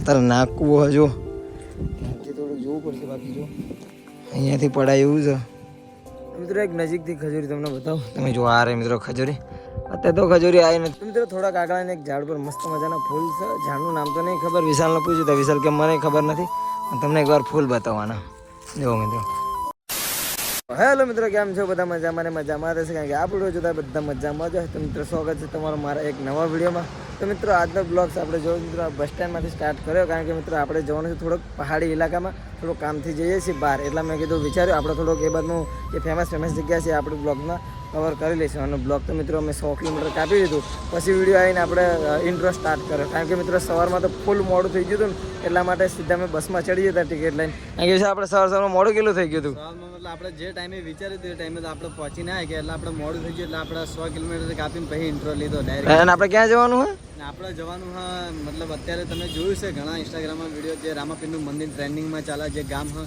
તારે નાખવું હજુ ત્યાંથી થોડુંક જોવું પડશે. બાકી જો અહીંયાથી પડાય એવું છે મિત્રો. એક નજીકથી ખજૂરી તમને બતાવું. તમે જો આ રે મિત્રો ખજૂરી. અત્યારે તો ખજૂરી આવી નથી મિત્રો. થોડાક આગળ એક ઝાડ પર મસ્ત મજાના ફૂલ છે. ઝાડનું નામ તો નહીં ખબર. વિશાલને પૂછ્યું તો વિશાલ કે મને ખબર નથી. તમને એકવાર ફૂલ બતાવવાના. જો મિત્રો. હેલો મિત્રો, કેમ છો બધા? મજામાં ને મજામાં રહેશે, કારણ કે આ વિડીયો જોતા બધા મજામાં જ. તો મિત્રો સ્વાગત છે તમારું મારા એક નવા વિડીયોમાં. તો મિત્રો આજનો બ્લોગ્સ આપણે જોયું મિત્રો બસ સ્ટેન્ડમાંથી સ્ટાર્ટ કર્યો, કારણ કે મિત્રો આપણે જવાનું છે થોડોક પહાડી ઇલાકામાં. થોડુંક કામથી જઈએ છીએ બહાર, એટલા મેં કીધું વિચાર્યું આપણે થોડોક એ બાદનું જે ફેમસ જગ્યા છે આપણે બ્લોગમાં કવર કરી લઈશું. અને બ્લોગ તો મિત્રો અમે 100 કિલોમીટર કાપી દીધું. પછી વિડીયો આવીને આપણે ઇન્ટ્રો સ્ટાર્ટ કર્યો, કારણ કે મિત્રો સવારમાં તો ફૂલ મોડું થઈ ગયું હતું ને, એટલા માટે સીધા અમે બસમાં ચડી જતા ટિકિટ લઈને. કારણ કે આપણે સવારમાં મોડું કેટલું થઈ ગયું હતું. એટલે આપણે જે ટાઈમે વિચાર્યું એ ટાઈમે આપણે પહોંચી ના ગયા, એટલે આપણે મોડું થઈ ગયું. એટલે આપણે 100 કિલોમીટર કાપીને પછી ઇન્ટ્રો લીધો ડાયરેક્ટ. અને આપણે ક્યાં જવાનું હોય? આપણે જવાનું હા, મતલબ અત્યારે તમે જોયું છે ઘણા ઇન્સ્ટાગ્રામમાં વિડીયો, જે રામાપીરનું મંદિર ટ્રેન્ડિંગમાં ચાલે, જે ગામ હ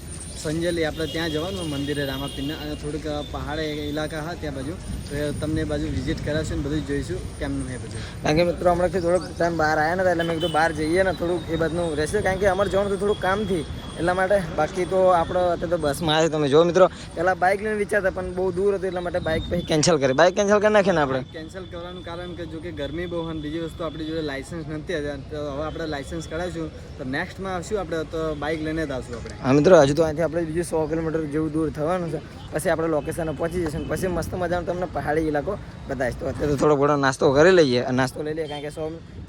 સંજેલી, આપણે ત્યાં જવાનું મંદિરે રામાપીરના. અને થોડુંક પહાડી ઇલાકા હા ત્યાં બાજુ, તો તમને એ બાજુ વિઝિટ કરાવશું ને બધું જોઈશું કેમનું છે બધું. કારણ કે મિત્રો હમણાંથી થોડોક ટાઈમ બહાર આવ્યા નતા, એટલે મેં કીધું બહાર જઈએ ને થોડુંક એ બાજુનું રહેશે, કારણ કે અમારે જવાનું તો થોડુંક કામથી, એટલા માટે. બાકી તો આપણે અત્યારે તો બસમાં આવે. તમે જો મિત્રો પહેલાં બાઇક લઈને વિચારતા, પણ બહુ દૂર હતું, એટલા માટે બાઇક પછી કેન્સલ કરી. બાઇક કેન્સલ કરી નાખીએ ને આપણે. કેન્સલ કરવાનું કારણ કે જો કે ગરમી બહુ હોય, બીજી વસ્તુ આપણી જોડે લાઇસન્સ નથી, તો હવે આપણે લાઇસન્સ કરાવીશું તો નેક્સ્ટમાં આવશું આપણે, તો બાઇક લઈને જ આવશું આપણે. હા મિત્રો, હજુ તો અહીંથી આપણે બીજું 100 કિલોમીટર જેવું દૂર થવાનું છે. પછી આપણે લોકેશને પહોંચી જઈશું, પછી મસ્ત મજાનો તમને પહાડી ઇલાકો બતાવીશ. તો અત્યારે તો થોડો ઘણો નાસ્તો કરી લઈએ. નાસ્તો લઈ લઈએ, કારણ કે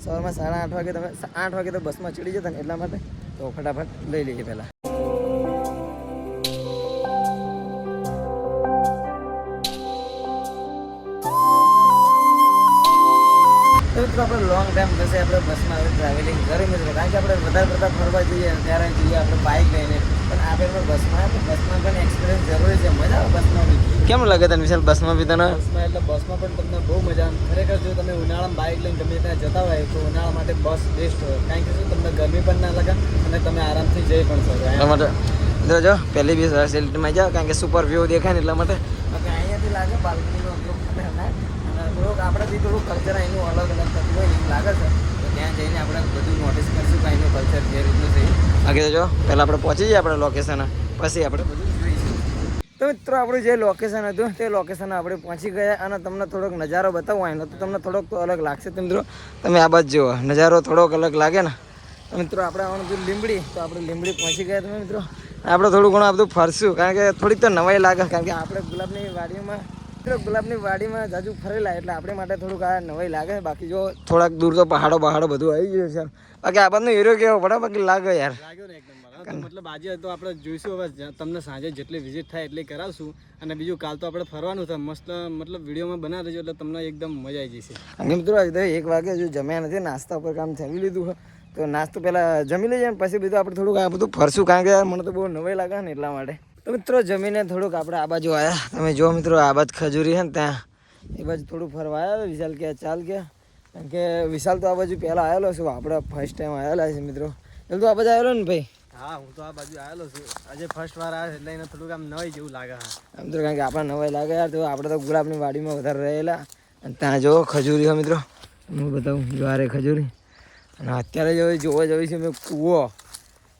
સવારમાં 8:30 વાગે તમે 8 વાગે તો બસમાં ચડી જતા ને, એટલા માટે. તો ફટાફટ લઈ લઈએ પહેલાં. તો મિત્રો આપણે લોંગ ટાઈમ થશે આપણે બસમાં ટ્રાવેલિંગ કરી મિત્રો, કારણ કે આપણે વધારે પડતા ફરવા જઈએ ત્યારે જઈએ આપણે બાઇક લઈને. પણ આપણે બસમાં પણ એક્સપિરિયન્સ જરૂરી છે. મજા આવે બસમાં બી. કેમ લાગે તને વિશાલ બસમાં બી તને? બસમાં એટલે બસમાં પણ તમને બહુ મજા આવે. ખરેખર જો તમે ઉનાળામાં બાઇક લઈને તમે ત્યાં જતા હોય તો ઉનાળા માટે બસ બેસ્ટ હોય, કારણ કે શું તમને ગરમી પણ ના લાગે અને તમે આરામથી જઈ પણ શકો. એટલા માટે મિત્રો જો પહેલી બી સેલ્ટમાં જાઓ, કારણ કે સુપર વ્યૂ દેખાય ને, એટલા માટે. અહીંયાથી લાગે બાલ્કનીનો ઉપયોગ થોડુંક આપણે બી થોડું કલ્ચર અહીંનું અલગ અલગ થતું હોય એવું લાગે છે. તો ત્યાં જઈને આપણે બધું નોટિસ કરીશું કે અહીંનું કલ્ચર જે રીતનું છે. બાકી તો જો પહેલાં આપણે પહોંચી જઈએ આપણે લોકેશન, પછી આપણે બધું જોઈશું. તો મિત્રો આપણું જે લોકેશન હતું તે લોકેશન આપણે પહોંચી ગયા, અને તમને થોડોક નજારો બતાવવો હોય તો તમને થોડોક તો અલગ લાગશે. તો મિત્રો તમે આ બાજુ જુઓ, નજારો થોડોક અલગ લાગે ને. તો મિત્રો આપણે આવવાનું હતું લીંબડી, તો આપણે લીંબડી પહોંચી ગયા. તમે મિત્રો આપણે થોડું ઘણું આ બધું ફરશું, કારણ કે થોડીક તો નવાઈ લાગે, કારણ કે આપણે ગુલાબની વાડીમાં જાજુ ફરેલા, એટલે આપણે માટે થોડુંક આ નવાઈ લાગે. બાકી જો થોડાક દૂર તો પહાડો બધું આવી ગયું છે. બાકી આ બધું એરિયો કેવો પડે, બાકી લાગે યાર. લાગ્યો ને એકદમ. મતલબ આજે તો આપણે જોઈશું, હવે તમને સાંજે જેટલી વિઝિટ થાય એટલી કરાવશું. અને બીજું કાલ તો આપણે ફરવાનું છે મસ્ત, મતલબ વિડીયોમાં બનાવી દેજો એટલે તમને એકદમ મજા આવી જશે. અને મિત્રો 1 વાગે હજુ જમ્યા નથી, નાસ્તા ઉપર કામ જમી લીધું હોય, તો નાસ્તો પહેલાં જમી લઈએ ને પછી બીજું આપણે થોડુંક આ બધું ફરશું, કારણ કે મને તો બહુ નવાઈ લાગે ને, એટલા માટે. તો મિત્રો જમીને થોડુંક આપણે આ બાજુ આવ્યા. તમે જો મિત્રો આ બાજુ ખજૂરી છે ને, ત્યાં એ બાજુ થોડું ફરવા આવ્યા. વિશાલ કે ચાલ ગયા, કારણ કે વિશાલ તો આ બાજુ પહેલાં આવેલો છું, આપણે ફર્સ્ટ ટાઈમ આવેલા છે મિત્રો. એટલે તો આ બાજુ આવેલો ને ભાઈ? હા, હું તો આ બાજુ આવેલો છું, આજે ફર્સ્ટ વાર આવે એટલે એને થોડુંક આમ નવાઈ જેવું લાગે. હા આમ તો કારણ કે આપણે નવાઈ લાગે યાર. તો આપણે તો ગુલાબની વાડીમાં વધારે રહેલા, અને ત્યાં જો ખજૂરી હોય મિત્રો, હું બતાવું. જો આ રે ખજૂરી. અને અત્યારે જોવા જવી છે મેં કૂવો,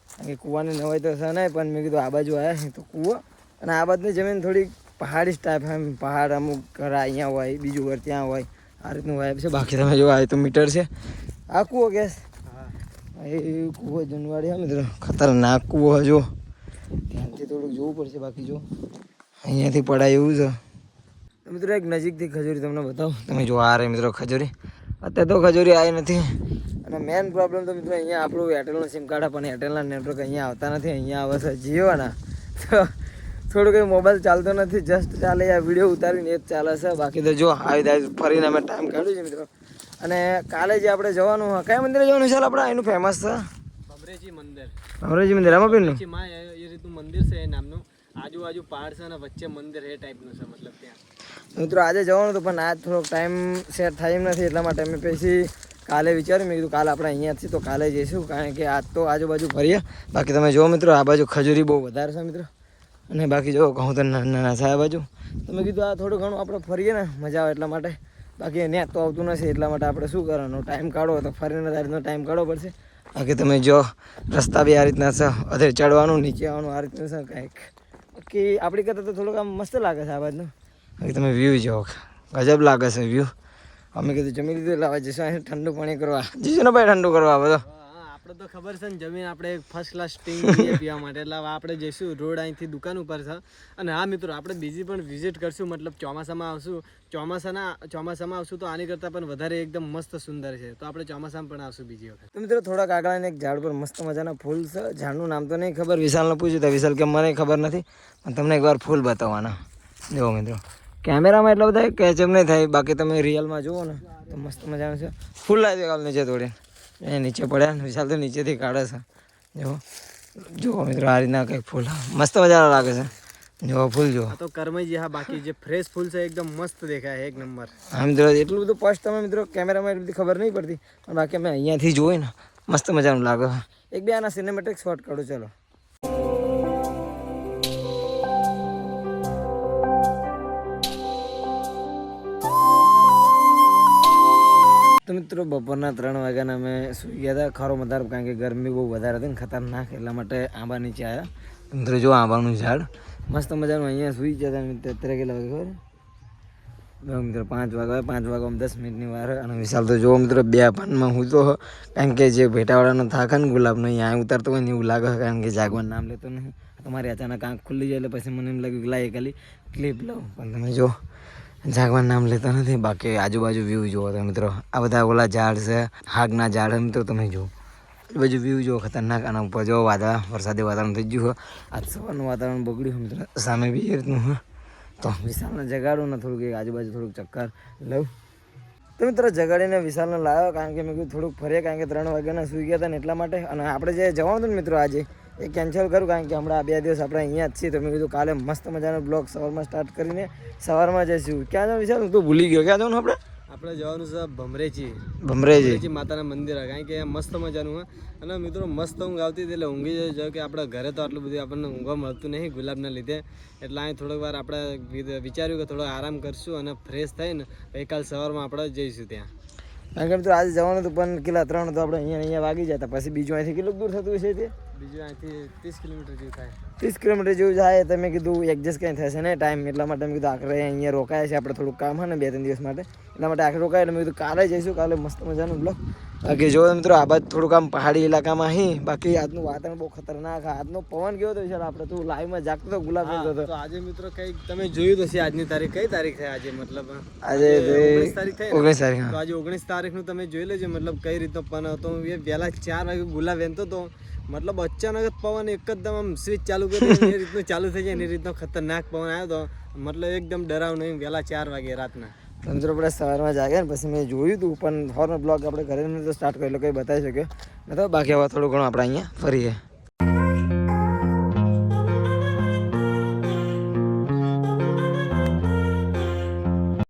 કારણ કે કૂવાની નવાઈ તો છે નહીં, પણ મેં કીધું આ બાજુ આવ્યા છે તો કૂવો. અને આ બાજુની જમીન થોડીક પહાડી ટાઈપ, એમ પહાડ અમુક ઘર અહીંયા હોય, બીજું ઘર ત્યાં હોય, આ રીતનું વાઇબ છે. બાકી તમે જો આ તો મીટર છે આ કૂવો, ગેસ એ કૂવો જૂનવાડી હા મિત્રો, ખતરનાક કૂવો જો. ધ્યાનથી થોડુંક જોવું પડશે. બાકી જો અહીંયાથી પડાય એવું છે. તો મિત્રો એક નજીકથી ખજૂરી તમને બતાવું. તમે જો આ રે મિત્રો ખજૂરી. અત્યારે તો ખજૂરી આવી નથી, અને મેન પ્રોબ્લેમ તો મિત્રો અહીંયા આપણું એરટેલનું સિમ કાર્ડ, પણ એરટેલના નેટવર્ક અહીંયા આવતા નથી. અહીંયા આવે છે જીઓના, તો થોડું કંઈ મોબાઈલ ચાલતો નથી, જસ્ટ ચાલે આ વિડીયો ઉતારીને એ જ ચાલે છે. બાકી તો જો આવી ફરીને અમે ટાઈમ કાઢ્યું છે મિત્રો. અને કાલે જે આપણે જવાનું હોય, કયા મંદિરે જવાનું ચાલ આપણે? એનું ફેમસ છે ભમરેજી મંદિર. ભમરેજી મંદિર રામાપીરનું એ રીતનું મંદિર છે એ નામનું. આજુબાજુ પહાડ છે અને વચ્ચે મંદિર એ ટાઈપનું છે, મતલબ ત્યાં. મિત્રો આજે જવાનું હતું, પણ આજ થોડોક ટાઈમ સેટ થાય એમ નથી, એટલા માટે અમે પછી કાલે વિચાર્યું. મેં કીધું કાલે આપણે અહીંયાથી તો કાલે જઈશું, કારણ કે આજ તો આજુબાજુ ફરીએ. બાકી તમે જુઓ મિત્રો આ બાજુ ખજૂરી બહુ વધારે છે મિત્રો, અને બાકી જો કહું તો નાના છે આ બાજુ. તમે કીધું આ થોડું ઘણું આપણે ફરીએ ને મજા આવે એટલા માટે. બાકી નેટ તો આવતું નથી, એટલા માટે આપણે શું કરવાનું, ટાઈમ કાઢવો તો ફરીને તારીનો ટાઈમ કાઢવો પડશે. બાકી તમે જો રસ્તા બી આ રીતના છે, અત્યારે ચડવાનું નીચે આવવાનું આ રીતનું છે કંઈક. બાકી આપણી કરતાં તો થોડુંક આમ મસ્ત લાગે છે આ બાજુનું. બાકી તમે વ્યૂ જો ગજબ લાગે છે વ્યૂ. અમે કીધું જમી લીધું એટલે હવે જઈશું અહીં ઠંડુ પાણી કરવા. જઈશું ને ભાઈ ઠંડુ કરવા બધો. આપણે તો ખબર છે ને જમીન આપણે ફર્સ્ટ ક્લાસ સ્ટિંગ પીવા માટે, એટલે હવે આપણે જઈશું રોડ અહીંથી દુકાન ઉપર છે. અને હા મિત્રો, આપણે બીજી પણ વિઝિટ કરશું, મતલબ ચોમાસામાં આવશું. ચોમાસામાં આવશું તો આની કરતાં પણ વધારે એકદમ મસ્ત સુંદર છે, તો આપણે ચોમાસામાં પણ આવશું બીજી વખત. તો મિત્રો થોડાક આગળ એક ઝાડ પર મસ્ત મજાના ફૂલ છે. ઝાડનું નામ તો નહીં ખબર, વિશાલને પૂછ્યું તો વિશાલ કે મને ખબર નથી, પણ તમને એકવાર ફૂલ બતાવવાના. જુઓ મિત્રો, કેમેરામાં એટલા બધા કેચઅપ નહીં થાય, બાકી તમે રિયલમાં જુઓ ને તો મસ્ત મજાનું છે. ફૂલ લાવી દે કાલ નીચે તોડીને, એ નીચે પડ્યા ને વિશાલ તો નીચેથી કાઢે છે. જુઓ મિત્રો, આ રીતના કંઈક ફૂલ મસ્ત મજાના લાગે છે. જો ફૂલ જો તો કરમજી. હા, બાકી જે ફ્રેશ ફૂલ છે એકદમ મસ્ત દેખાય, એક નંબર. હા મિત્રો, એટલું બધું ફર્સ્ટ તમે મિત્રો કેમેરામાં એટલી બધી ખબર નહીં પડતી, પણ બાકી અમે અહીંયાથી જોઈ ને મસ્ત મજાનું લાગે. એક બે આના સિનેમેટિક શોટ કાઢો ચલો. તો મિત્રો બપોરના 3 વાગ્યાના અમે સૂઈ ગયા હતા ખરો મધાર, કારણ કે ગરમી બહુ વધારે હતી ને ખતરનાક, એટલા માટે આંબા નીચે આવ્યા. મિત્રો જો આંબાનું ઝાડ મસ્ત મજાનું, અહીંયા સૂઈ ગયા હતા. મિત્રો અત્યારે કેટલા વાગે ખબર? મિત્રો 5 વાગ્યા, 5 વાગ્યા 10 મિનિટની વાર. અને વિશાલ તો જો મિત્રો 2 પાનમાં હું તો, કારણ કે જે ભેટાવાળાનો થાક ને ગુલાબનો અહીંયા ઉતરતો હોય ને એવું લાગે, કારણ કે જાગવાનું નામ લેતો નહીં. તમારી અચાનક આંખ ખુલ્લી જાય એટલે પછી મને એમ લાગ્યું કે લાય ખાલી ક્લિપ લઉં, પણ તમે જો જાગવાનું નામ લેતા નથી. બાકી આજુબાજુ વ્યૂ જુઓ તો મિત્રો, આ બધા ઓલા ઝાડ છે, હાગના ઝાડ મિત્રો તમે જુઓ, આજુબાજુ વ્યૂ જુઓ ખતરનાક. આના ઉપર જો વાદળા, વરસાદી વાતાવરણ થઈ ગયું હોય. આજ સવારનું વાતાવરણ બગડ્યું મિત્રો, સામે બી એ રીતનું હોય. તો વિશાલને જગાડું ને થોડુંક આજુબાજુ થોડુંક ચક્કર લઉં. તો મિત્રો જગાડીને વિશાલને લાવ્યો, કારણ કે મેં કીધું થોડુંક ફરીએ, કારણ કે 3 વાગ્યાના સૂઈ ગયા હતા ને એટલા માટે. અને આપણે જે જવાનું હતું ને મિત્રો આજે એ કેન્સલ કરું, કારણ કે હમણાં 2 દિવસ આપણે અહીંયા જ છીએ. તો મેં કીધું કાલે મસ્ત મજાનો બ્લોગ સવારમાં સ્ટાર્ટ કરીને સવારમાં જઈશું. ક્યાં જવાનું વિચાર? તો ભૂલી ગયો, ક્યાં જવાનું આપણે જવાનું છે ભમરેજી માતાના મંદિર, કારણ કે મસ્ત મજાનું હોય. અને મિત્રો મસ્ત ઊંઘ આવતી હતી એટલે ઊંઘી જાય કે આપણા ઘરે તો આટલું બધું આપણને ઊંઘવા મળતું નહીં ગુલાબના લીધે. એટલે અહીં થોડીક વાર આપણે વિચાર્યું કે થોડો આરામ કરશું અને ફ્રેશ થઈને ગઈકાલ સવારમાં આપણે જઈશું ત્યાં. કારણ કે મિત્રો આજે જવાનું હતું, પણ કેટલા 3 તો આપણે અહીંયા વાગી જતા. પછી બીજું અહીંથી કેટલું દૂર થતું હશે તે? બીજું અહીંથી 30 કિલોમીટર જેવું થાય. 30 કિલોમીટર જેવું જાય. તમે કીધું એડજસ્ટ કંઈ થશે ને ટાઈમ, એટલા માટે મેં કીધું આખરે અહીંયા રોકાયા છે આપણે, થોડુંક કામ હોય ને 2-3 દિવસ માટે, એટલા માટે આખરે રોકાય. એટલે મેં કીધું કાલે જઈશું, કાલે મસ્ત મજાનું બ્લોગ. બાકી જો મિત્રો આ બાજુ થોડુંક આમ પહાડી ઇલાકામાં અહીં, બાકી આજનું વાતાવરણ બહુ ખતરનાક. આજનો પવન કેવો હતો વિશાલ? આપણે તું લાઈવમાં જાગતો હતો, ગુલાબ હતો. તો આજે મિત્રો કંઈક તમે જોયું તો છે, આજની તારીખ કઈ તારીખ થાય આજે? મતલબ આજે 19 તારીખ થઈ. 19 તારીખ. તો આજે 19 તારીખનું તમે જોઈ લેજો, મતલબ કઈ રીતનો પવન હતો. એ વહેલા 4 વાગે ગુલાબ વેનતો હતો, મતલબ અચાનક જ પવન એકદમ આમ સ્વિચ ચાલુ કરી એ રીતનું ચાલુ થઈ જાય, એ રીતનો ખતરનાક પવન આવ્યો હતો. મતલબ એકદમ ડરાવનો, એમ વહેલા 4 વાગે રાતના. મિત્રો આપણે સવારમાં જાગ્યા ને પછી મેં જોયું હતું, પણ સવારનો બ્લોગ આપણે ઘરે તો સ્ટાર્ટ કરેલો કંઈ બતાવી શક્યો નહીં. બાકી હવે થોડું ઘણું આપણે અહીંયા ફરીએ.